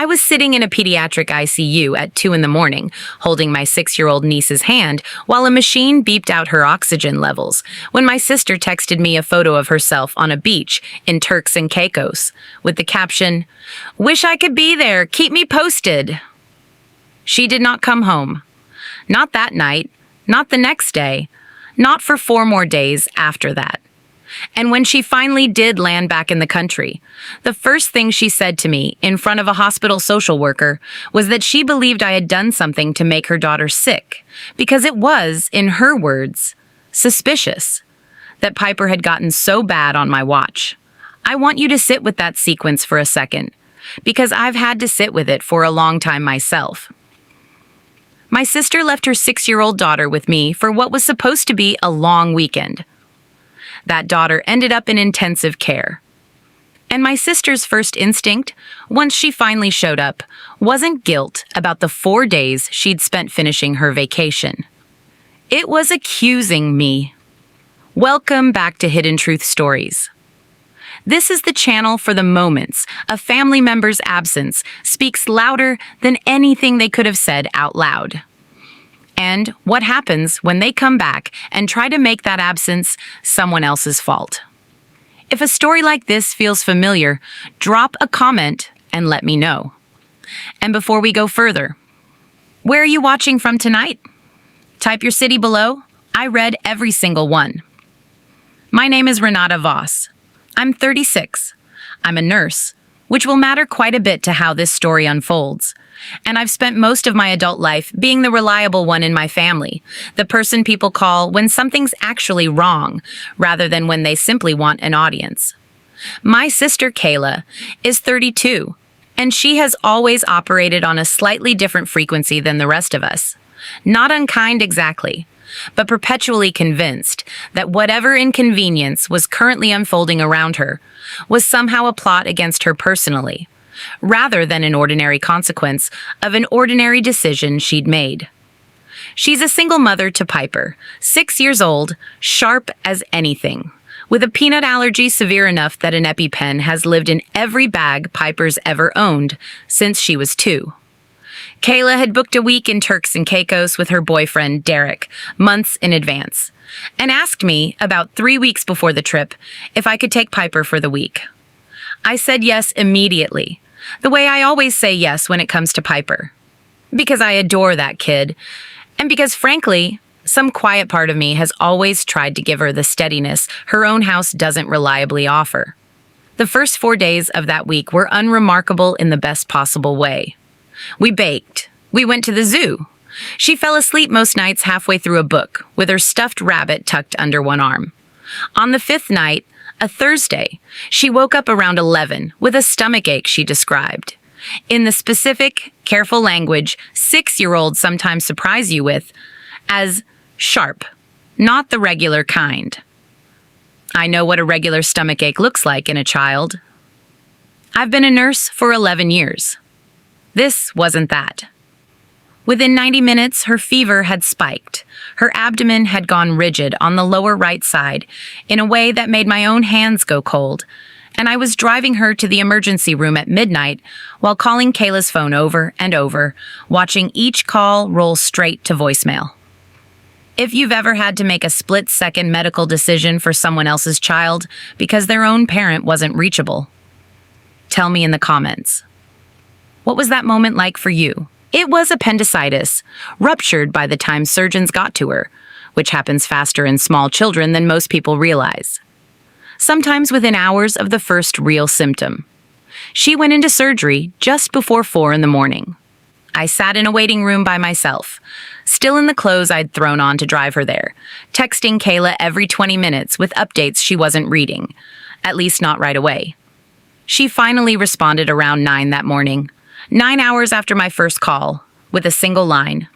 I was sitting in a pediatric ICU at 2 in the morning, holding my 6-year-old niece's hand while a machine beeped out her oxygen levels, when my sister texted me a photo of herself on a beach in Turks and Caicos, with the caption, "Wish I could be there, keep me posted." She did not come home. Not that night, not the next day, not for 4 more days after that. And when she finally did land back in the country, the first thing she said to me in front of a hospital social worker was that she believed I had done something to make her daughter sick, because it was, in her words, suspicious that Piper had gotten so bad on my watch. I want you to sit with that sequence for a second, because I've had to sit with it for a long time myself. My sister left her 6-year-old daughter with me for what was supposed to be a long weekend. That daughter ended up in intensive care. And my sister's first instinct, once she finally showed up, wasn't guilt about the 4 days she'd spent finishing her vacation. It was accusing me. Welcome back to Hidden Truth Stories. This is the channel for the moments a family member's absence speaks louder than anything they could have said out loud. And what happens when they come back and try to make that absence someone else's fault. If a story like this feels familiar, drop a comment and let me know. And before we go further, where are you watching from tonight? Type your city below. I read every single one. My name is Renata Voss. I'm 36. I'm a nurse, which will matter quite a bit to how this story unfolds. And I've spent most of my adult life being the reliable one in my family, the person people call when something's actually wrong, rather than when they simply want an audience. My sister Kayla is 32, and she has always operated on a slightly different frequency than the rest of us. Not unkind exactly, but perpetually convinced that whatever inconvenience was currently unfolding around her was somehow a plot against her personally, rather than an ordinary consequence of an ordinary decision she'd made. She's a single mother to Piper, 6 years old, sharp as anything, with a peanut allergy severe enough that an EpiPen has lived in every bag Piper's ever owned since she was 2. Kayla had booked a week in Turks and Caicos with her boyfriend, Derek, months in advance, and asked me, about 3 weeks before the trip, if I could take Piper for the week. I said yes immediately, the way I always say yes when it comes to Piper. Because I adore that kid, and because, frankly, some quiet part of me has always tried to give her the steadiness her own house doesn't reliably offer. The first 4 days of that week were unremarkable in the best possible way. We baked. We went to the zoo. She fell asleep most nights halfway through a book, with her stuffed rabbit tucked under one arm. On the 5th night, a Thursday, she woke up around 11 with a stomachache she described. In the specific, careful language 6-year-olds sometimes surprise you with, as sharp, not the regular kind. I know what a regular stomachache looks like in a child. I've been a nurse for 11 years. This wasn't that. Within 90 minutes, her fever had spiked. Her abdomen had gone rigid on the lower right side in a way that made my own hands go cold, and I was driving her to the emergency room at midnight while calling Kayla's phone over and over, watching each call roll straight to voicemail. If you've ever had to make a split-second medical decision for someone else's child because their own parent wasn't reachable, tell me in the comments. What was that moment like for you? It was appendicitis, ruptured by the time surgeons got to her, which happens faster in small children than most people realize. Sometimes within hours of the first real symptom. She went into surgery just before 4 in the morning. I sat in a waiting room by myself, still in the clothes I'd thrown on to drive her there, texting Kayla every 20 minutes with updates she wasn't reading, at least not right away. She finally responded around 9 that morning, 9 hours after my first call, with a single line.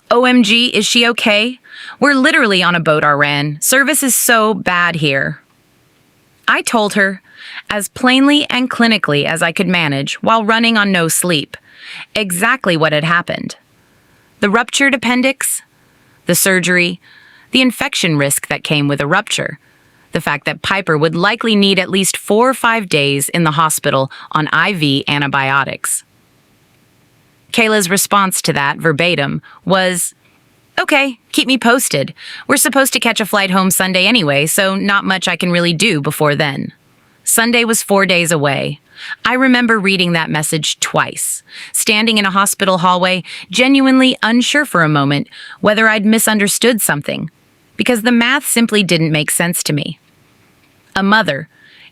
"OMG, is she okay? We're literally on a boat, Iran. Service is so bad here." I told her, as plainly and clinically as I could manage while running on no sleep, exactly what had happened. The ruptured appendix, the surgery, the infection risk that came with a rupture, the fact that Piper would likely need at least 4 or 5 days in the hospital on IV antibiotics. Kayla's response to that, verbatim, was, "Okay, keep me posted. We're supposed to catch a flight home Sunday anyway, so not much I can really do before then." Sunday was 4 days away. I remember reading that message twice, standing in a hospital hallway, genuinely unsure for a moment whether I'd misunderstood something, because the math simply didn't make sense to me. A mother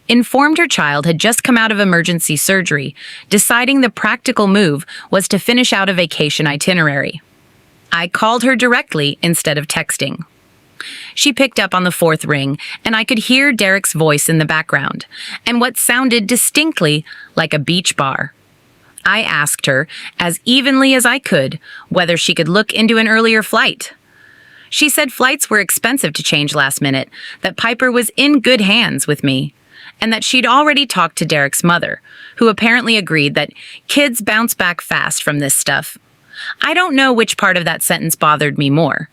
informed her child had just come out of emergency surgery, deciding the practical move was to finish out a vacation itinerary. I called her directly instead of texting. She picked up on the fourth ring, and I could hear Derek's voice in the background, and what sounded distinctly like a beach bar. I asked her, as evenly as I could, whether she could look into an earlier flight. She said flights were expensive to change last minute, that Piper was in good hands with me, and that she'd already talked to Derek's mother, who apparently agreed that kids bounce back fast from this stuff. I don't know which part of that sentence bothered me more,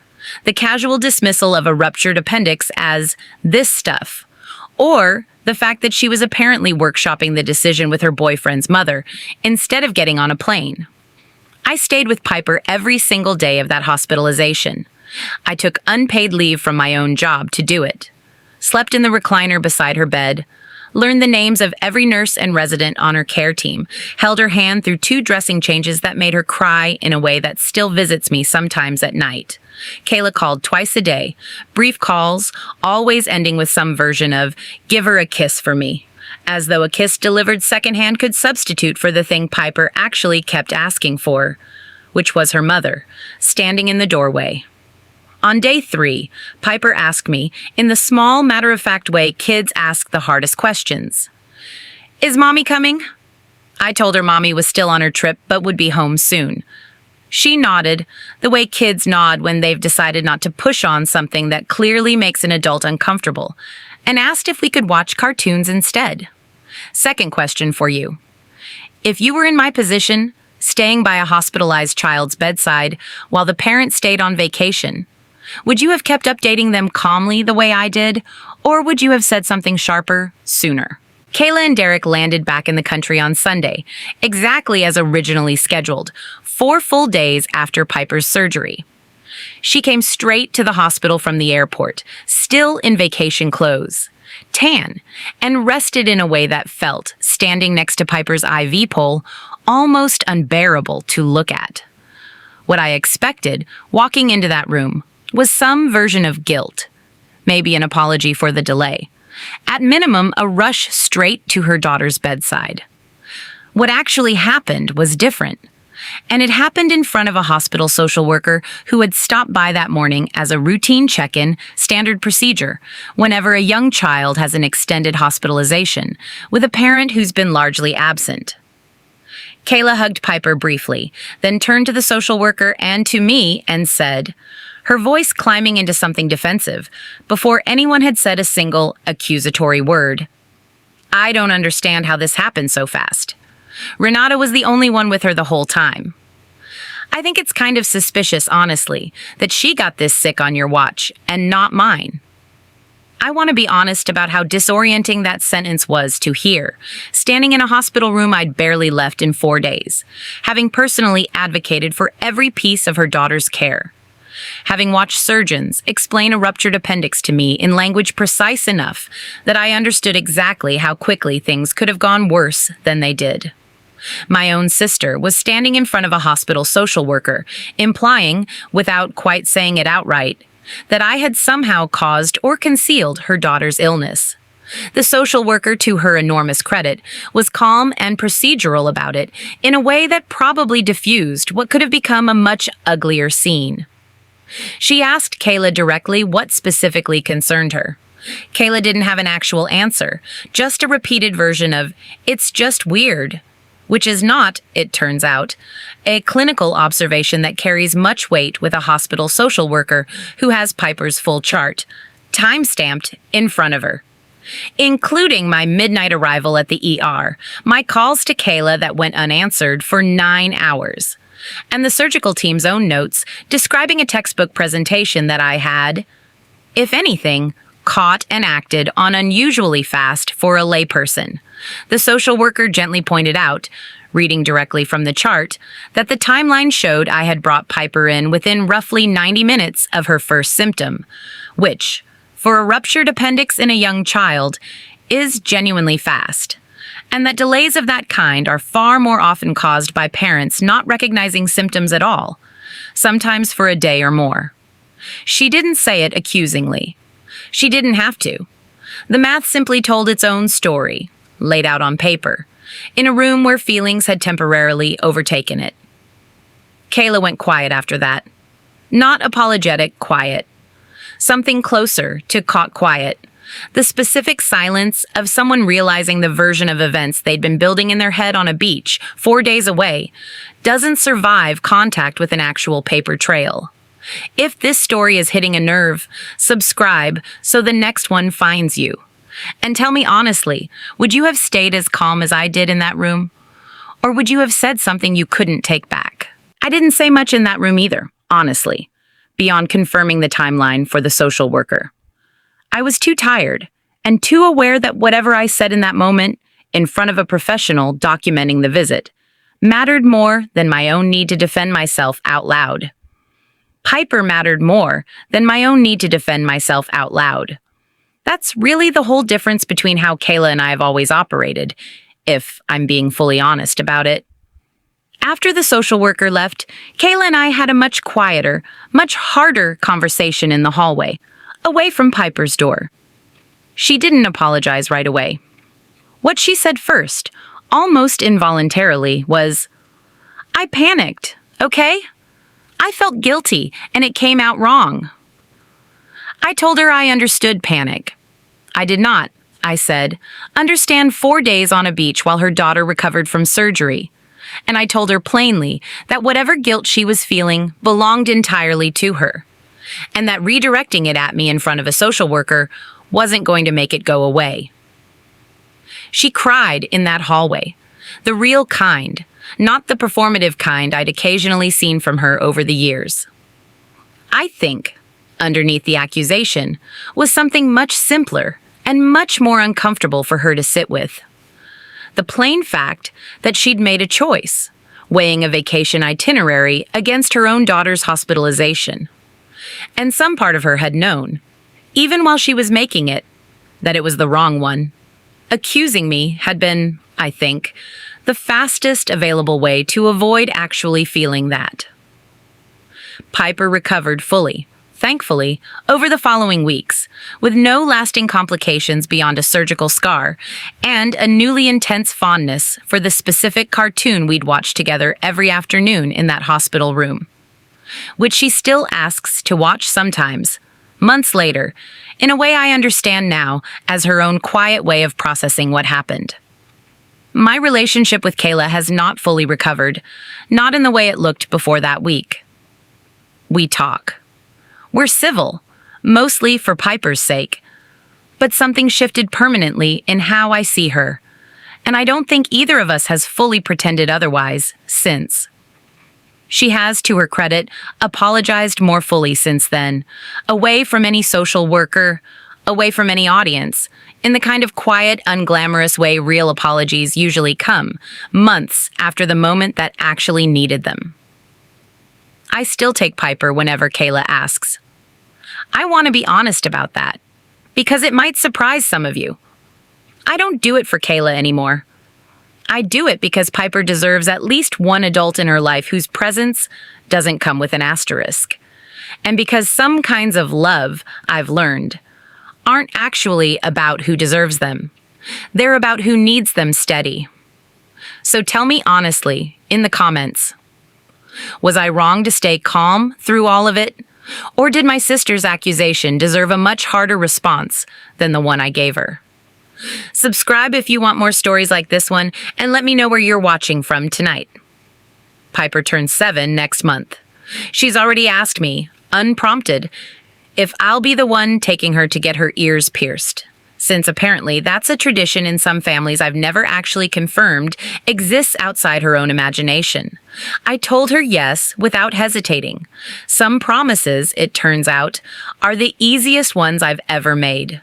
the casual dismissal of a ruptured appendix as this stuff, or the fact that she was apparently workshopping the decision with her boyfriend's mother instead of getting on a plane. I stayed with Piper every single day of that hospitalization. I took unpaid leave from my own job to do it, slept in the recliner beside her bed, learned the names of every nurse and resident on her care team, held her hand through 2 dressing changes that made her cry in a way that still visits me sometimes at night. Kayla called twice a day, brief calls, always ending with some version of, "Give her a kiss for me," as though a kiss delivered secondhand could substitute for the thing Piper actually kept asking for, which was her mother, standing in the doorway. On day 3, Piper asked me, in the small, matter-of-fact way kids ask the hardest questions, "Is Mommy coming?" I told her Mommy was still on her trip but would be home soon. She nodded, the way kids nod when they've decided not to push on something that clearly makes an adult uncomfortable, and asked if we could watch cartoons instead. Second question for you. If you were in my position, staying by a hospitalized child's bedside while the parent stayed on vacation, would you have kept updating them calmly the way I did, or would you have said something sharper sooner? Kayla and Derek landed back in the country on Sunday, exactly as originally scheduled, 4 full days after Piper's surgery. She came straight to the hospital from the airport, still in vacation clothes, tan, and rested in a way that felt, standing next to Piper's IV pole, almost unbearable to look at. What I expected, walking into that room, was some version of guilt, maybe an apology for the delay. At minimum, a rush straight to her daughter's bedside. What actually happened was different, and it happened in front of a hospital social worker who had stopped by that morning as a routine check-in, standard procedure, whenever a young child has an extended hospitalization, with a parent who's been largely absent. Kayla hugged Piper briefly, then turned to the social worker and to me and said, her voice climbing into something defensive, before anyone had said a single accusatory word, "I don't understand how this happened so fast. Renata was the only one with her the whole time. I think it's kind of suspicious, honestly, that she got this sick on your watch and not mine." I want to be honest about how disorienting that sentence was to hear, standing in a hospital room I'd barely left in 4 days, having personally advocated for every piece of her daughter's care, having watched surgeons explain a ruptured appendix to me in language precise enough that I understood exactly how quickly things could have gone worse than they did. My own sister was standing in front of a hospital social worker, implying, without quite saying it outright, that I had somehow caused or concealed her daughter's illness. The social worker, to her enormous credit, was calm and procedural about it in a way that probably diffused what could have become a much uglier scene. She asked Kayla directly what specifically concerned her. Kayla didn't have an actual answer, just a repeated version of, "It's just weird," which is not, it turns out, a clinical observation that carries much weight with a hospital social worker who has Piper's full chart, time-stamped, in front of her, including my midnight arrival at the ER, my calls to Kayla that went unanswered for 9 hours, and the surgical team's own notes describing a textbook presentation that I had, if anything, caught and acted on unusually fast for a layperson. The social worker gently pointed out, reading directly from the chart, that the timeline showed I had brought Piper in within roughly 90 minutes of her first symptom, which, for a ruptured appendix in a young child, is genuinely fast, and that delays of that kind are far more often caused by parents not recognizing symptoms at all, sometimes for a day or more. She didn't say it accusingly. She didn't have to. The math simply told its own story, laid out on paper, in a room where feelings had temporarily overtaken it. Kayla went quiet after that. Not apologetic quiet. Something closer to caught quiet. The specific silence of someone realizing the version of events they'd been building in their head on a beach 4 days away doesn't survive contact with an actual paper trail. If this story is hitting a nerve, subscribe so the next one finds you. And tell me honestly, would you have stayed as calm as I did in that room? Or would you have said something you couldn't take back? I didn't say much in that room either, honestly, beyond confirming the timeline for the social worker. I was too tired and too aware that whatever I said in that moment, in front of a professional documenting the visit, mattered more than my own need to defend myself out loud. Piper mattered more than my own need to defend myself out loud. That's really the whole difference between how Kayla and I have always operated, if I'm being fully honest about it. After the social worker left, Kayla and I had a much quieter, much harder conversation in the hallway, away from Piper's door. She didn't apologize right away. What she said first, almost involuntarily, was, "I panicked, okay? I felt guilty, and it came out wrong." I told her I understood panic. I did not, I said, understand 4 days on a beach while her daughter recovered from surgery. And I told her plainly that whatever guilt she was feeling belonged entirely to her, and that redirecting it at me in front of a social worker wasn't going to make it go away. She cried in that hallway, the real kind, not the performative kind I'd occasionally seen from her over the years. I think, underneath the accusation, was something much simpler and much more uncomfortable for her to sit with. The plain fact that she'd made a choice, weighing a vacation itinerary against her own daughter's hospitalization. And some part of her had known, even while she was making it, that it was the wrong one. Accusing me had been, I think, the fastest available way to avoid actually feeling that. Piper recovered fully, thankfully, over the following weeks, with no lasting complications beyond a surgical scar and a newly intense fondness for the specific cartoon we'd watch together every afternoon in that hospital room, which she still asks to watch sometimes, months later, in a way I understand now as her own quiet way of processing what happened. My relationship with Kayla has not fully recovered, not in the way it looked before that week. We talk. We're civil, mostly for Piper's sake, but something shifted permanently in how I see her, and I don't think either of us has fully pretended otherwise since. She has, to her credit, apologized more fully since then, away from any social worker, away from any audience, in the kind of quiet, unglamorous way real apologies usually come, months after the moment that actually needed them. I still take Piper whenever Kayla asks. I want to be honest about that, because it might surprise some of you. I don't do it for Kayla anymore. I do it because Piper deserves at least one adult in her life whose presence doesn't come with an asterisk. And because some kinds of love, I've learned, aren't actually about who deserves them. They're about who needs them steady. So tell me honestly, in the comments, was I wrong to stay calm through all of it? Or did my sister's accusation deserve a much harder response than the one I gave her? Subscribe if you want more stories like this one, and let me know where you're watching from tonight. Piper turns 7 next month. She's already asked me, unprompted, if I'll be the one taking her to get her ears pierced, since apparently that's a tradition in some families I've never actually confirmed exists outside her own imagination. I told her yes without hesitating. Some promises, it turns out, are the easiest ones I've ever made.